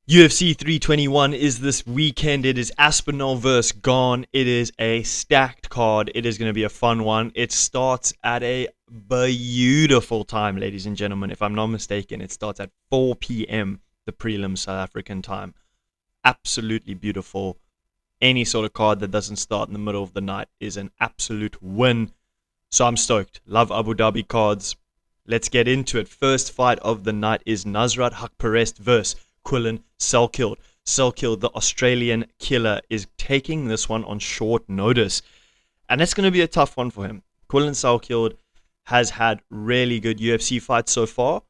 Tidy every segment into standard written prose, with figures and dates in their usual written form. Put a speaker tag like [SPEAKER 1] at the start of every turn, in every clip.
[SPEAKER 1] UFC 321 is this weekend. It is Aspinall versus Gane. It is a stacked card. It is going to be a fun one. It starts at a beautiful time, ladies and gentlemen. If I'm not mistaken, it starts at 4 p.m., the prelim South African time. Absolutely beautiful. Any sort of card that doesn't start in the middle of the night is an absolute win. So I'm stoked. Love Abu Dhabi cards. Let's get into it. First fight of the night is Nasrat Haqparast versus Quillan Selkilde. Selkilde, the Australian killer, is taking this one on short notice. And it's going to be a tough one for him. Quillan Selkilde has had really good UFC fights so far,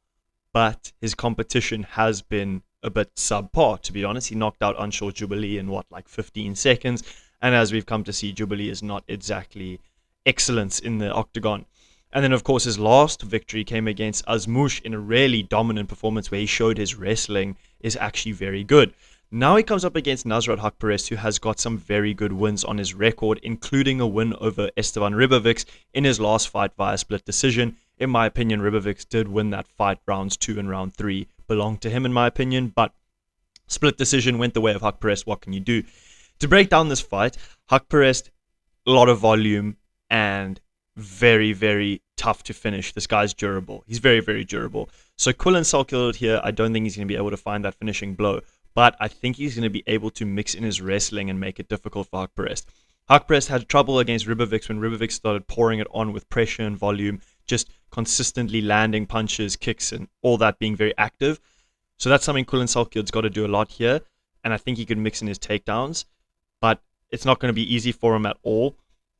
[SPEAKER 1] but his competition has been a bit subpar, to be honest. He knocked out Anshul Jubilee in, 15 seconds? And as we've come to see, Jubilee is not exactly excellence in the octagon. And then, of course, his last victory came against Azmush in a really dominant performance where he showed his wrestling is actually very good. Now he comes up against Nasrat Haqparast, who has got some very good wins on his record, including a win over Esteban Ribovics in his last fight via split decision. In my opinion, Ribovics did win that fight. Rounds 2 and round 3 belonged to him, in my opinion, but split decision went the way of Haqparast. What can you do? To break down this fight, Haqparast, a lot of volume and very, very tough to finish. This guy's durable. He's very, very durable. So Quillan Selkilde here, I don't think he's going to be able to find that finishing blow, but I think he's going to be able to mix in his wrestling and make it difficult for Haqparast. Haqparast had trouble against Ribovics when Ribovics started pouring it on with pressure and volume, just consistently landing punches, kicks, and all that being very active. So that's something Quillan Selkilde's got to do a lot here, and I think he could mix in his takedowns, but it's not going to be easy for him at all.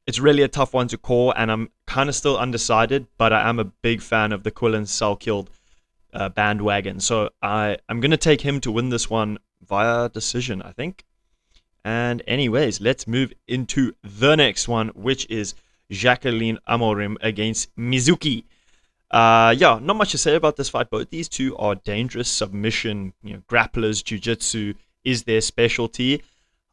[SPEAKER 1] It's really a tough one to call, and I'm kind of still undecided, but I am a big fan of the Quillan Selkilde bandwagon. So I'm going to take him to win this one via decision, I think. And anyways, let's move into the next one, which is Jacqueline Amorim against Mizuki. Not much to say about this fight. Both these two are dangerous submission, grapplers. Jiu-jitsu is their specialty.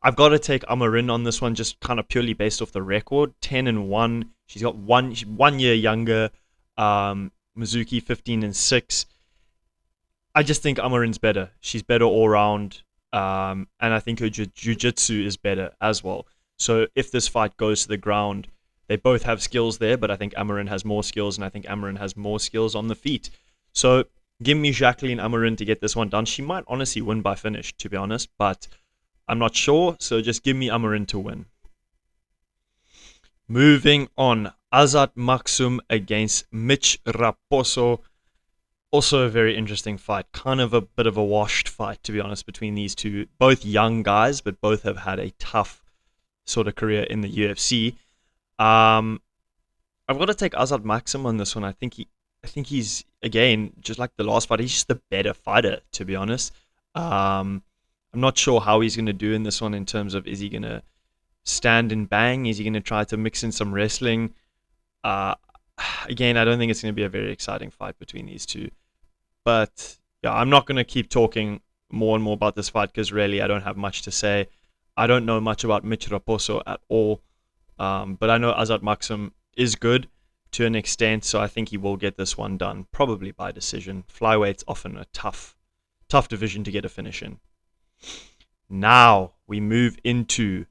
[SPEAKER 1] I've got to take Amorim on this one, just kind of purely based off the record. 10-1. She's got one year younger. Mizuki 15-6. I just think Amorim's better. She's better all around, and I think her jiu-jitsu is better as well. So if this fight goes to the ground, they both have skills there, but I think Amorim has more skills, and I think Amorim has more skills on the feet. So give me Jacqueline Amorim to get this one done. She might honestly win by finish, to be honest, but I'm not sure, so just give me Amorim to win. Moving on, Azat Maksum against Mitch Raposo. Also a very interesting fight. Kind of a bit of a washed fight, to be honest, between these two. Both young guys, but both have had a tough sort of career in the UFC. I've got to take Azat Maksum on this one. I think he's, again, just like the last fight, he's just a better fighter, to be honest. I'm not sure how he's going to do in this one in terms of, is he going to stand and bang? Is he going to try to mix in some wrestling? Again, I don't think it's going to be a very exciting fight between these two. But yeah, I'm not going to keep talking more and more about this fight because really I don't have much to say. I don't know much about Mitch Raposo at all. But I know Azat Maksum is good to an extent, so I think he will get this one done, probably by decision. Flyweight's often a tough division to get a finish in. Now we move into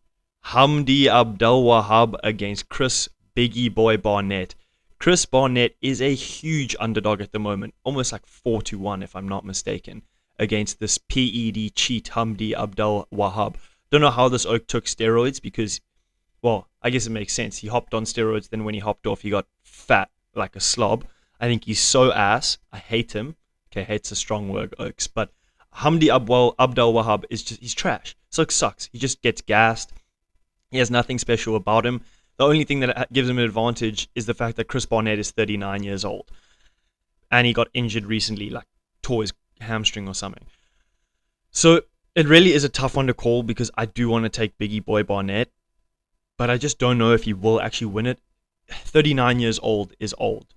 [SPEAKER 1] Hamdi Abdel Wahab against Chris Biggie Boy Barnett. Chris Barnett is a huge underdog at the moment, almost like 4-1 if I'm not mistaken, against this PED cheat Hamdi Abdel Wahab. Don't know how this oak took steroids because, well, I guess it makes sense. He hopped on steroids, then when he hopped off, he got fat like a slob. I think he's so ass. I hate him. Okay, hate's a strong word, Oaks, but Hamdi Abdel Wahab he's trash. So it sucks. He just gets gassed. He has nothing special about him. The only thing that gives him an advantage is the fact that Chris Barnett is 39 years old. And he got injured recently, like tore his hamstring or something. So it really is a tough one to call because I do want to take Biggie Boy Barnett. But I just don't know if he will actually win it. 39 years old is old.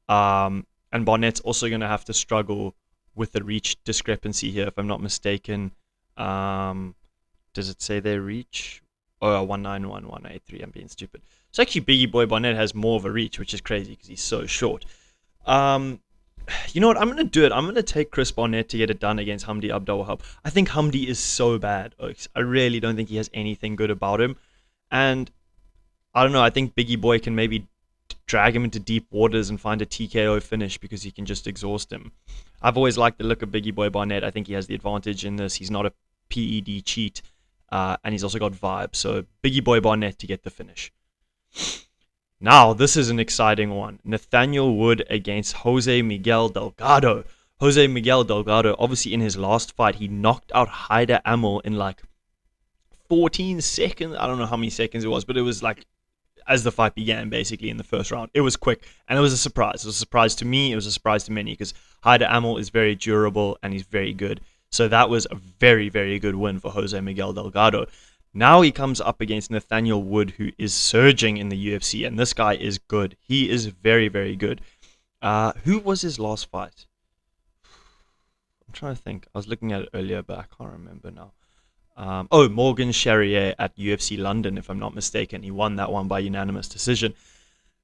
[SPEAKER 1] And Barnett's also going to have to struggle with the reach discrepancy here, if I'm not mistaken. Does it say their reach? Oh, 191, 183. I'm being stupid. So actually, Biggie Boy Barnett has more of a reach, which is crazy because he's so short. You know what? I'm gonna do it. I'm gonna take Chris Barnett to get it done against Hamdi Abdul-Wahab. I think Hamdi is so bad, Oaks. I really don't think he has anything good about him. And I don't know. I think Biggie Boy can maybe drag him into deep waters and find a TKO finish because he can just exhaust him. I've always liked the look of Biggie Boy Barnett. I think he has the advantage in this. He's not a PED cheat, and he's also got vibes. So Biggie Boy Barnett to get the finish. Now, this is an exciting one. Nathaniel Wood against Jose Miguel Delgado. Jose Miguel Delgado, obviously in his last fight, he knocked out Haider Amel in like 14 seconds. I don't know how many seconds it was, but it was like as the fight began, basically, in the first round. It was quick, and it was a surprise. It was a surprise to me. It was a surprise to many, because Haider Amel is very durable, and he's very good. So that was a very, very good win for Jose Miguel Delgado. Now he comes up against Nathaniel Wood, who is surging in the UFC, and this guy is good. He is very, very good. Who was his last fight? I'm trying to think. I was looking at it earlier, but I can't remember now. Morgan Charrier at UFC London, if I'm not mistaken. He won that one by unanimous decision.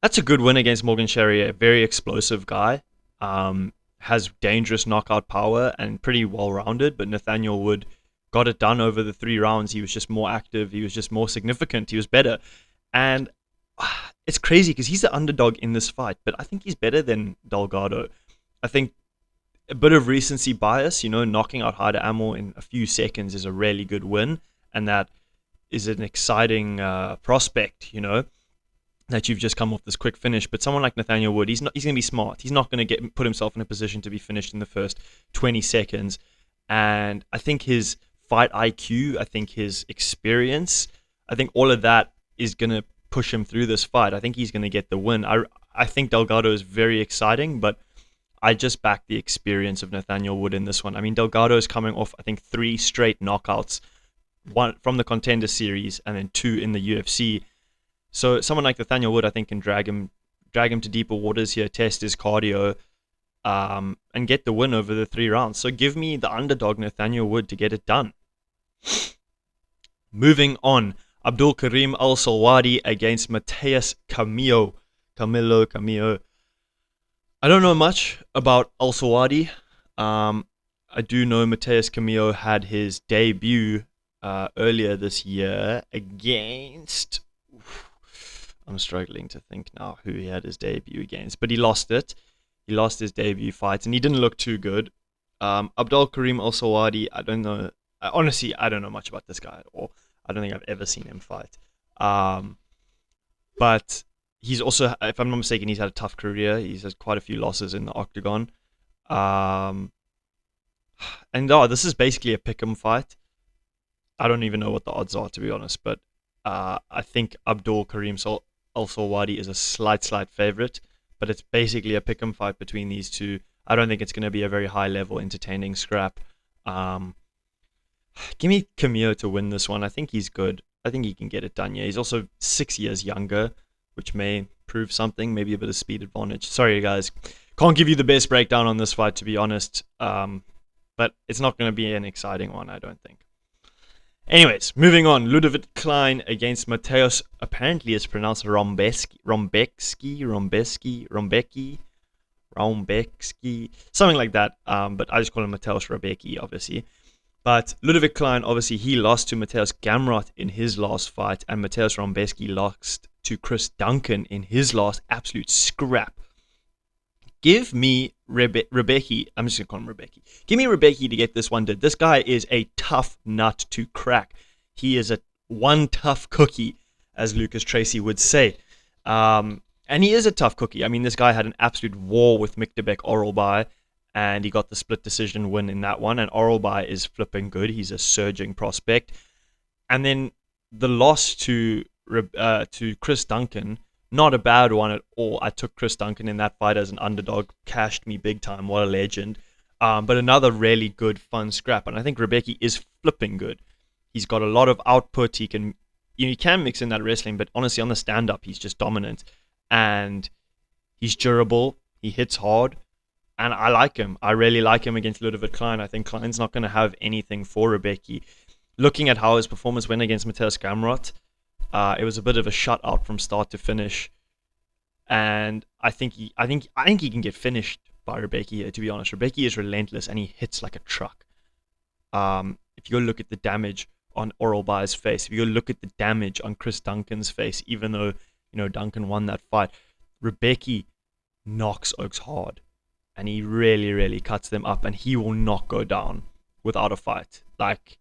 [SPEAKER 1] That's a good win against Morgan Charrier. Very explosive guy. Has dangerous knockout power and pretty well-rounded, but Nathaniel Wood got it done over the 3 rounds. He was just more active. He was just more significant. He was better. And it's crazy because he's the underdog in this fight, but I think he's better than Delgado. I think a bit of recency bias, knocking out Haider Amel in a few seconds is a really good win. And that is an exciting prospect, that you've just come off this quick finish. But someone like Nathaniel Wood, he's going to be smart. He's not going to put himself in a position to be finished in the first 20 seconds. And I think his fight IQ, I think his experience, I think all of that is going to push him through this fight. I think he's going to get the win. I think Delgado is very exciting, but I just back the experience of Nathaniel Wood in this one. I mean, Delgado is coming off, I think, 3 straight knockouts, one from the Contender Series and then 2 in the UFC. So someone like Nathaniel Wood, I think, can drag him to deeper waters here, test his cardio, and get the win over the 3 rounds. So give me the underdog Nathaniel Wood to get it done. Moving on, Abdul Karim Al-Salwadi against Mateus Camilo. I don't know much about Al-Salwadi. I do know Mateus Camilo had his debut earlier this year against... I'm struggling to think now who he had his debut against, but he lost it. He lost his debut fight, and he didn't look too good. Abdul Karim Al-Salwadi, I don't know. Honestly, I don't know much about this guy at all. I don't think I've ever seen him fight. But he's also, if I'm not mistaken, he's had a tough career. He's had quite a few losses in the octagon. And this is basically a pick'em fight. I don't even know what the odds are, to be honest. But I think Abdul Karim Al-Salwadi is a slight favorite. But it's basically a pick'em fight between these two. I don't think it's going to be a very high-level, entertaining scrap. Give me Camilo to win this one. I think he's good. I think he can get it done. Yeah, he's also 6 years younger, which may prove something. Maybe a bit of speed advantage. Sorry, guys. Can't give you the best breakdown on this fight, to be honest. But it's not going to be an exciting one, I don't think. Anyways, moving on. Ludovic Klein against Mateusz. Apparently it's pronounced Rombecki, something like that. But I just call him Mateusz Rebecki, obviously. But Ludovic Klein, obviously, he lost to Mateusz Gamrot in his last fight, and Mateusz Rombecki lost to Chris Duncan in his last absolute scrap. Give me Rebecki. I'm just going to call him Rebecki. Give me Rebecki to get this one done. This guy is a tough nut to crack. He is one tough cookie, as Lucas Tracy would say. And he is a tough cookie. I mean, this guy had an absolute war with Mikdebek Oralbai, and he got the split decision win in that one. And Oralbai is flipping good. He's a surging prospect. And then the loss to Chris Duncan, not a bad one at all. I took Chris Duncan in that fight as an underdog. Cashed me big time. What a legend. But another really good, fun scrap. And I think Rebecki is flipping good. He's got a lot of output. He can mix in that wrestling, but honestly, on the stand-up, he's just dominant. And he's durable. He hits hard. And I like him. I really like him against Ludovic Klein. I think Klein's not going to have anything for Rebecki. Looking at how his performance went against Mateusz Gamrot, it was a bit of a shutout from start to finish. And I think he can get finished by Rebecca here, to be honest. Rebecca is relentless and he hits like a truck. If you go look at the damage on Oralbai's face, if you go look at the damage on Chris Duncan's face, even though, Duncan won that fight, Rebecca knocks Oaks hard. And he really, really cuts them up, and he will not go down without a fight. Like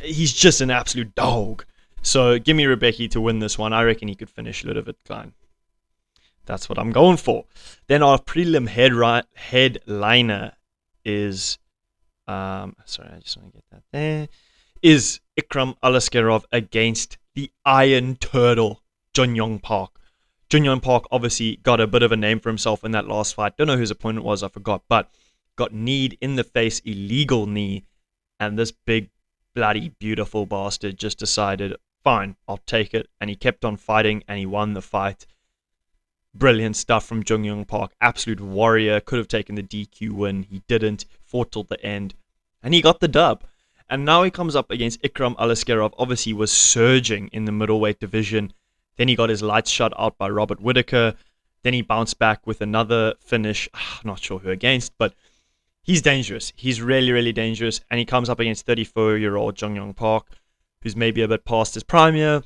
[SPEAKER 1] he's just an absolute dog. So give me Rebecca to win this one. I reckon he could finish Ludovic Klein. That's what I'm going for. Then our prelim headliner is, sorry, I just want to get that there, is Ikram Alaskerov against the Iron Turtle, Jun Yong Park. Jun Yong Park obviously got a bit of a name for himself in that last fight. Don't know who his opponent was, I forgot, but got kneed in the face, illegal knee, and this big, bloody, beautiful bastard just decided, fine, I'll take it, and he kept on fighting, and he won the fight. Brilliant stuff from Jun Yong Park. Absolute warrior. Could have taken the DQ win. He didn't. Fought till the end, and he got the dub. And now he comes up against Ikram Alaskerov. Obviously was surging in the middleweight division. Then he got his lights shut out by Robert Whittaker. Then he bounced back with another finish. Not sure who against, but he's dangerous. He's really, really dangerous. And he comes up against 34-year-old Jun Yong Park, who's maybe a bit past his prime here.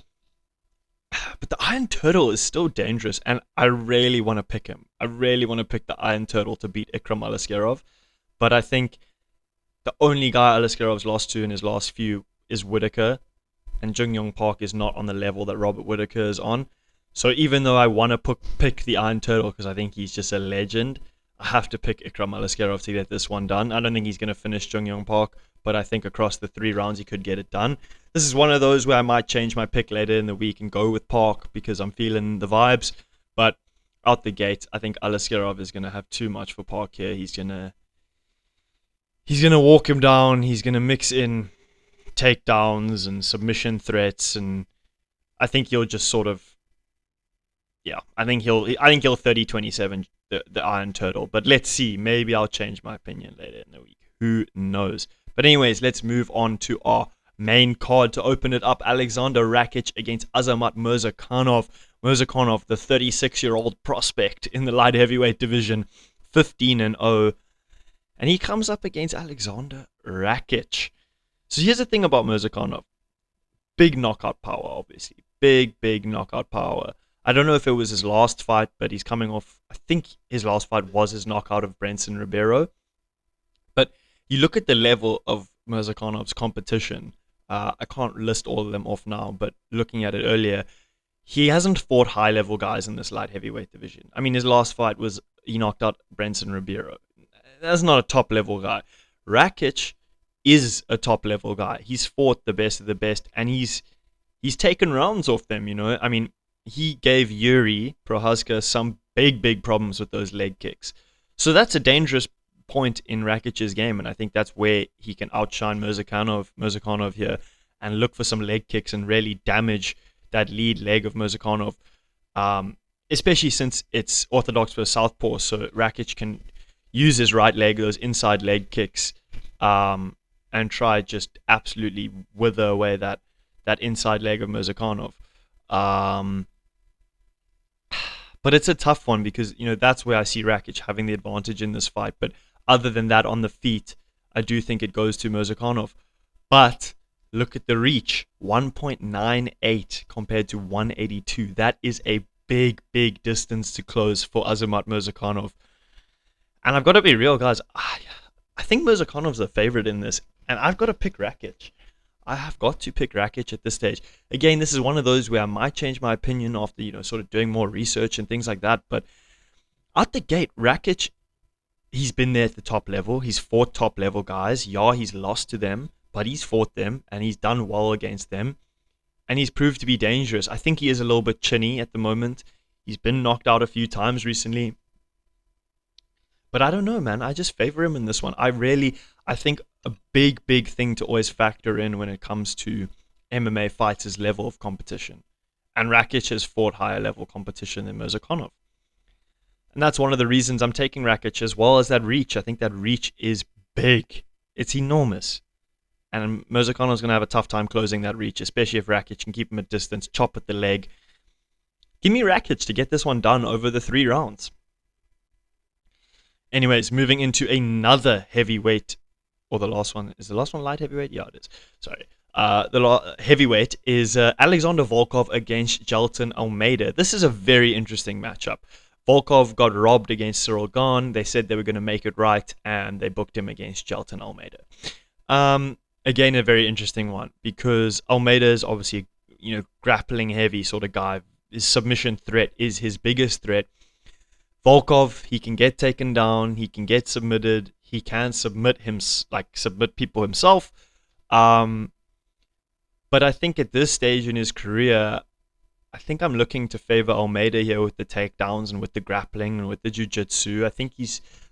[SPEAKER 1] But the Iron Turtle is still dangerous, and I really want to pick him. I really want to pick the Iron Turtle to beat Ikram Alaskerov. But I think the only guy Alaskerov's lost to in his last few is Whittaker, and Jun Yong Park is not on the level that Robert Whittaker is on. So even though I want to pick the Iron Turtle because I think he's just a legend, I have to pick Ikram Alaskerov to get this one done. I don't think he's going to finish Jun Yong Park, but I think across the 3 rounds he could get it done. This is one of those where I might change my pick later in the week and go with Park because I'm feeling the vibes. But out the gate, I think Alaskerov is going to have too much for Park here. He's going to walk him down. He's going to mix in takedowns and submission threats, and I think he'll just sort of, I think he'll 30-27 the Iron Turtle. But let's see. Maybe I'll change my opinion later in the week. Who knows? But anyways, let's move on to our main card to open it up. Alexander Rakic against Azamat Murzakanov. Murzakanov, the 36-year-old prospect in the light heavyweight division, 15-0. And he comes up against Alexander Rakic. So here's the thing about Murzakanov. Big knockout power, obviously. Big knockout power. I don't know if it was his last fight, but he's coming off, I think his last fight was his knockout of Brenson Ribeiro. But you look at the level of Murzakanov's competition. I can't list all of them off now, but looking at it earlier, he hasn't fought high-level guys in this light heavyweight division. I mean, his last fight was he knocked out Brenson Ribeiro. That's not a top-level guy. Rakic is a top-level guy. He's fought the best of the best, and he's taken rounds off them, I mean, he gave Yuri Prohaska some big problems with those leg kicks. So that's a dangerous point in Rakic's game, and I think that's where he can outshine Murzakanov here and look for some leg kicks and really damage that lead leg of Murzakanov, especially since it's orthodox for southpaw, so Rakic can use his right leg, those inside leg kicks, and try just absolutely wither away that inside leg of Murzakanov. But it's a tough one because, that's where I see Rakic having the advantage in this fight. But other than that, on the feet, I do think it goes to Murzakanov. But look at the reach, 1.98 compared to 182. That is a big distance to close for Azamat Murzakanov. And I've got to be real, guys. I think Murzakanov's the favorite in this. And I've got to pick Rakic. I have got to pick Rakic at this stage. Again, this is one of those where I might change my opinion after, sort of doing more research and things like that. But out the gate, Rakic, he's been there at the top level. He's fought top level guys. Yeah, he's lost to them, but he's fought them and he's done well against them. And he's proved to be dangerous. I think he is a little bit chinny at the moment. He's been knocked out a few times recently. But I don't know, man. I just favor him in this one. I think a big thing to always factor in when it comes to MMA fights is level of competition. And Rakic has fought higher level competition than Murzakanov. And that's one of the reasons I'm taking Rakic, as well as that reach. I think that reach is big. It's enormous. And Murzakanov's going to have a tough time closing that reach, especially if Rakic can keep him at distance, chop at the leg. Give me Rakic to get this one done over the 3 rounds. Anyways, moving into another heavyweight, or the last one. Is the last one light heavyweight? Yeah, it is. Sorry. Heavyweight is Alexander Volkov against Jailton Almeida. This is a very interesting matchup. Volkov got robbed against Cyril Gane. They said they were going to make it right, and they booked him against Jailton Almeida. Again, a very interesting one because Almeida is obviously grappling heavy sort of guy. His submission threat is his biggest threat. Volkov, he can get taken down, he can get submitted, he can submit people himself. But I think at this stage in his career, I think I'm looking to favor Almeida here with the takedowns and with the grappling and with the jiu-jitsu.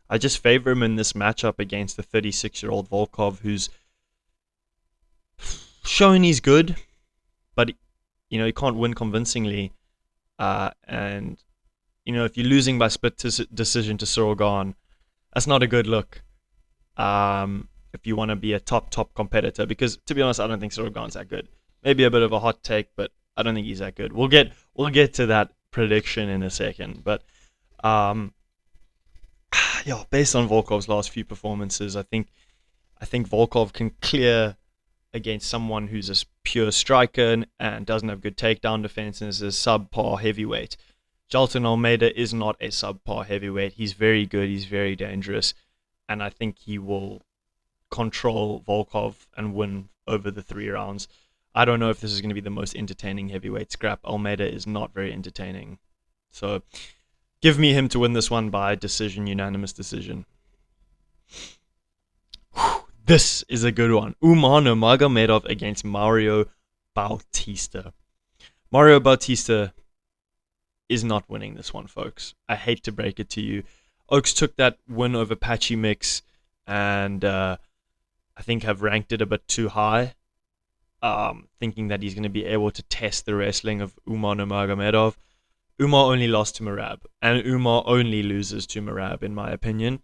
[SPEAKER 1] I just favor him in this matchup against the 36-year-old Volkov, who's showing he's good, but he can't win convincingly. And if you're losing by split decision to Cyril Gane, that's not a good look. If you want to be a top competitor, because to be honest, I don't think Cyril Gane's that good. Maybe a bit of a hot take, but I don't think he's that good. We'll get to that prediction in a second, but based on Volkov's last few performances, I think Volkov can clear against someone who's a pure striker and doesn't have good takedown defense and is a subpar heavyweight. Jailton Almeida is not a subpar heavyweight. He's very good. He's very dangerous, and I think he will control Volkov and win over the 3 rounds. I don't know if this is going to be the most entertaining heavyweight scrap. Almeida is not very entertaining. So give me him to win this one by decision, unanimous decision. This is a good one. Umar Nurmagomedov against Mario Bautista. Mario Bautista is not winning this one, folks. I hate to break it to you. Oaks took that win over Patchy Mix and I think have ranked it a bit too high. Thinking that he's going to be able to test the wrestling of Umar Nurmagomedov. Umar only lost to Merab, and Umar only loses to Merab, in my opinion.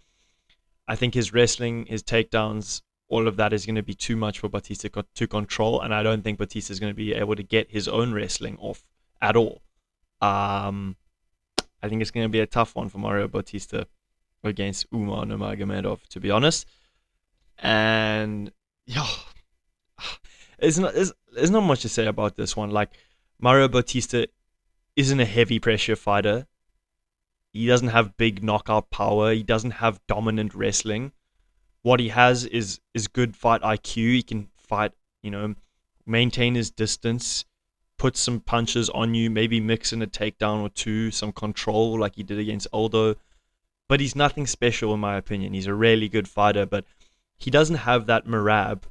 [SPEAKER 1] I think his wrestling, his takedowns, all of that is going to be too much for Bautista to control, and I don't think Bautista is going to be able to get his own wrestling off at all. I think it's going to be a tough one for Mario Bautista against Umar Nurmagomedov, to be honest. And there's not much to say about this one. Like, Mario Bautista isn't a heavy pressure fighter. He doesn't have big knockout power. He doesn't have dominant wrestling. What he has is good fight IQ. He can fight, maintain his distance, put some punches on you, maybe mix in a takedown or two, some control like he did against Aldo. But he's nothing special in my opinion. He's a really good fighter, but he doesn't have that Merab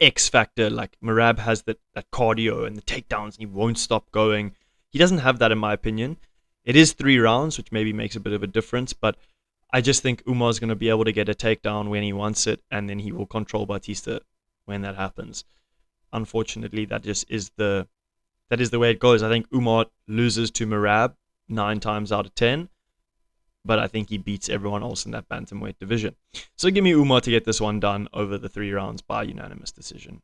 [SPEAKER 1] X factor. Like Merab has that cardio and the takedowns and he won't stop going. He doesn't have that in my opinion. It is 3 rounds, which maybe makes a bit of a difference, but I just think Umar's going to be able to get a takedown when he wants it, and then he will control Bautista when that happens. Unfortunately, that is the way it goes. I think Umar loses to Merab 9 times out of 10, but I think he beats everyone else in that bantamweight division. So give me Umar to get this one done over the 3 rounds by unanimous decision.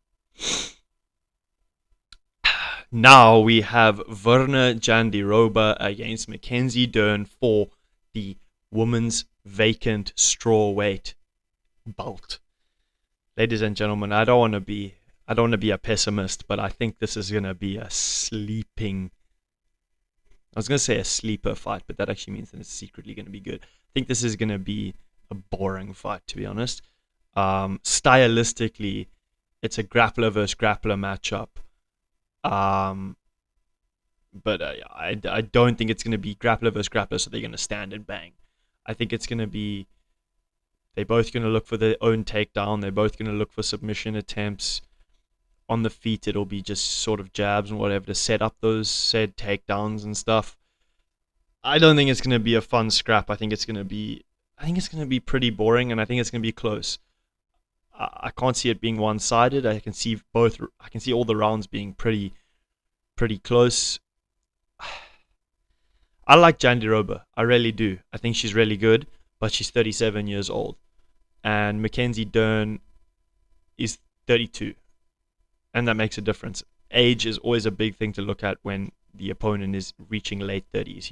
[SPEAKER 1] Now we have Virna Jandiroba against Mackenzie Dern for the women's vacant strawweight belt. Ladies and gentlemen, I don't want to be a pessimist, but I think this is going to be a sleeper fight, but that actually means that it's secretly going to be good. I think this is going to be a boring fight, to be honest. Stylistically, it's a grappler versus grappler matchup. But I don't think it's going to be grappler versus grappler, so they're going to stand and bang. I think it's going to be, they're both going to look for their own takedown. They're both going to look for submission attempts. On the feet, it'll be just sort of jabs and whatever to set up those said takedowns and stuff. I don't think it's going to be a fun scrap. I think it's going to be pretty boring, and I think it's going to be close. I can't see it being one-sided. I can see all the rounds being pretty close. I like Jandiroba. I really do. I think she's really good, but she's 37 years old. And Mackenzie Dern is 32. And that makes a difference. Age is always a big thing to look at when the opponent is reaching late 30s,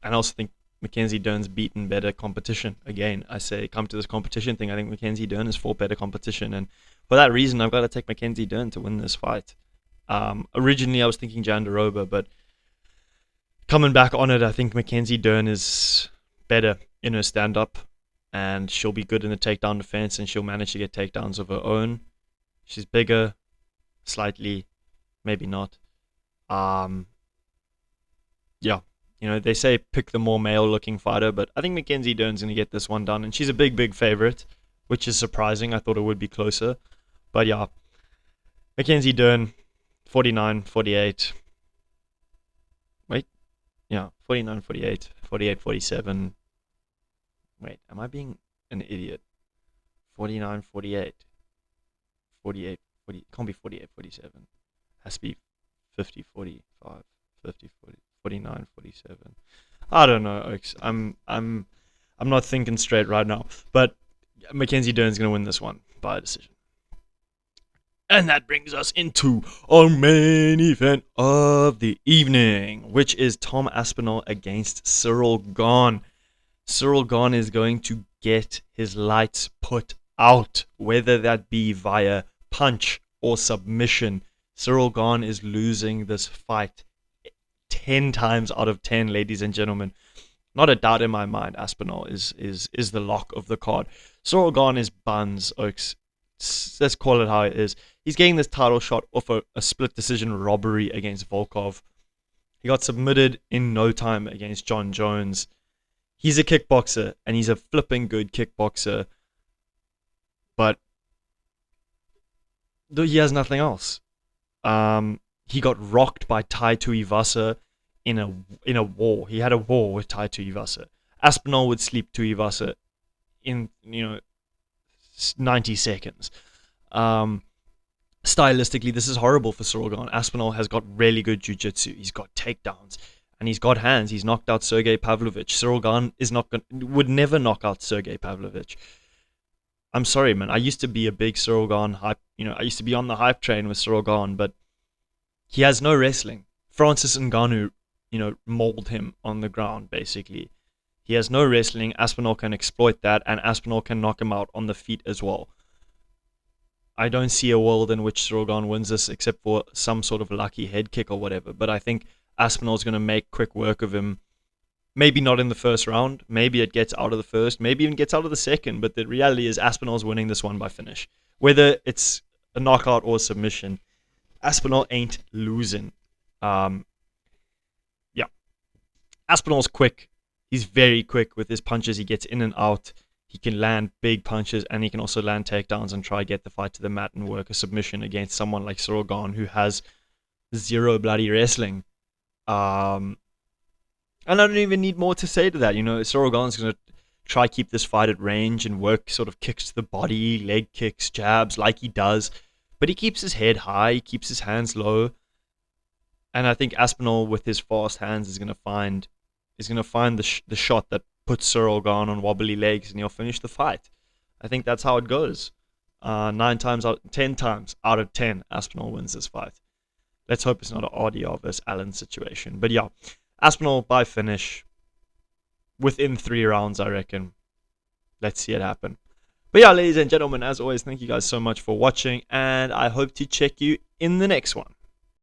[SPEAKER 1] And I also think Mackenzie Dern's beaten better competition. Again, I say come to this competition thing. I think Mackenzie Dern has fought better competition, and for that reason, I've got to take Mackenzie Dern to win this fight. Originally, I was thinking Jandiroba, but coming back on it, I think Mackenzie Dern is better in her stand-up, and she'll be good in the takedown defense, and she'll manage to get takedowns of her own. She's bigger, slightly, maybe not. Yeah, they say pick the more male-looking fighter, but I think Mackenzie Dern's going to get this one done, and she's a big, big favorite, which is surprising. I thought it would be closer. But yeah, Mackenzie Dern, 49-48. Wait, yeah, 49-48, 48-47. Wait, am I being an idiot? 49-48. 48, 40, can't be 48-47. Has to be 50-45, 50-40. 49, 47. I don't know, Oaks. I'm not thinking straight right now. But Mackenzie Dern's going to win this one by a decision. And that brings us into our main event of the evening, which is Tom Aspinall against Cyril Gane. Cyril Gane is going to get his lights put out, whether that be via punch or submission. Cyril Gane is losing this fight 10 times out of 10, ladies and gentlemen. Not a doubt in my mind, Aspinall is the lock of the card. Cyril Gane is buns, Oaks. Let's call it how it is. He's getting this title shot off a split decision robbery against Volkov. He got submitted in no time against John Jones. He's a kickboxer, and he's a flipping good kickboxer. But he has nothing else. He got rocked by Tai Tuivasa in a war. He had a war with Tai Tuivasa. Aspinall would sleep Tuivasa in 90 seconds. Stylistically, this is horrible for Cyril Gane. Aspinall has got really good jiu-jitsu. He's got takedowns, and he's got hands. He's knocked out Sergey Pavlovich. Cyril Gane would never knock out Sergey Pavlovich. I'm sorry, man. I used to be a big Cyril Gane hype. I used to be on the hype train with Cyril Gane, but he has no wrestling. Francis Ngannou, mauled him on the ground, basically. He has no wrestling. Aspinall can exploit that, and Aspinall can knock him out on the feet as well. I don't see a world in which Cyril Gane wins this except for some sort of lucky head kick or whatever, but I think Aspinall's going to make quick work of him. Maybe not in the first round. Maybe it gets out of the first. Maybe even gets out of the second, but the reality is Aspinall's winning this one by finish. Whether it's a knockout or submission, Aspinall ain't losing. Aspinall's quick. He's very quick with his punches. He gets in and out. He can land big punches, and he can also land takedowns and try get the fight to the mat and work a submission against someone like Cyril Gane, who has zero bloody wrestling. And I don't even need more to say to that. Cyril Gane's going to try keep this fight at range and work sort of kicks to the body, leg kicks, jabs, like he does. But he keeps his head high, he keeps his hands low. And I think Aspinall, with his fast hands, is going to find the shot that puts Cyril Gane on wobbly legs, and he'll finish the fight. I think that's how it goes. 10 times out of 10, Aspinall wins this fight. Let's hope it's not an RDR versus Allen situation. But yeah, Aspinall by finish within 3 rounds, I reckon. Let's see it happen. But yeah, ladies and gentlemen, as always, thank you guys so much for watching, and I hope to check you in the next one.